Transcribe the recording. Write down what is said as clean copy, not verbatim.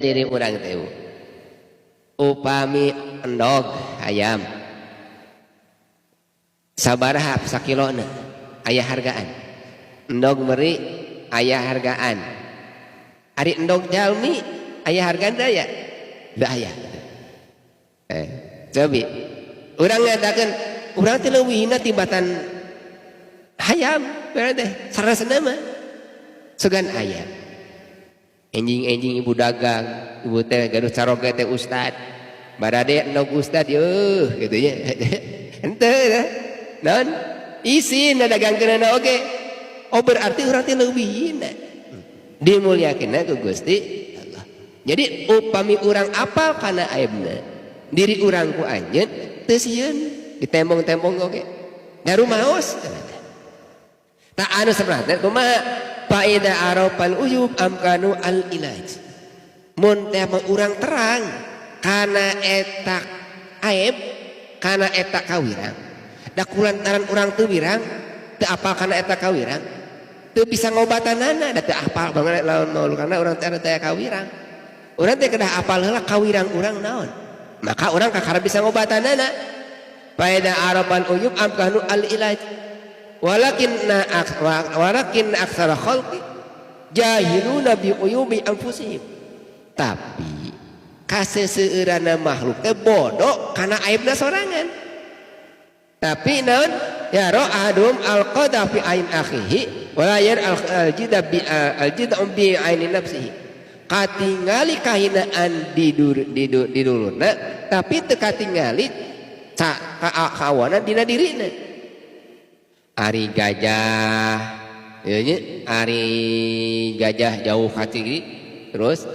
diri orang teh upami endog ayam sabaraha sakilona aya hargaan endog meri aya hargaan ari endog jalmi aya hargaan daya da aya cobi urang ngadakeun urang teh leuwihna tibatan hayam berarti sarasana mah sugan aya enjing-enjing ibu dagang, ibu teh gaduh caroge teh ustad, barade endog ustad gitu ya, ente non isin dagangkeunana oge, oh berarti urang teh leuwihna, dimuliakeunna ku Gusti Allah. Jadi upami urang apal kana aibna, diri urang ku anjeun teu sieun ditembong-tembong oge, ngarumaos. Tak anu sabraha kumaha faida arafal uyub amkanu al ilaj mun teh urang terang kana eta aib kana eta kawirang da kulantaran urang teu wirang teu apal kana eta kawirang teu bisa ngobatanana da teu apal banget lawan maul karena urang teh aya kawirang urang teh kedah apal heula kawirang urang naon maka urang kakara bisa ngobatanana faida arafal uyub amkanu al ilaj walakin aksara khalqi jahiluna bi uyubi anfusihim tapi kaseseueurana makhluk teh bodoh kana aibna sorangan tapi naon ya ra'adum alqada fi ain akhihi wala yar aljida bi aini nafsihi katingali kahinaan di dulurna tapi teu katingali kawana dina dirina ari gajah ari gajah jauh hati terus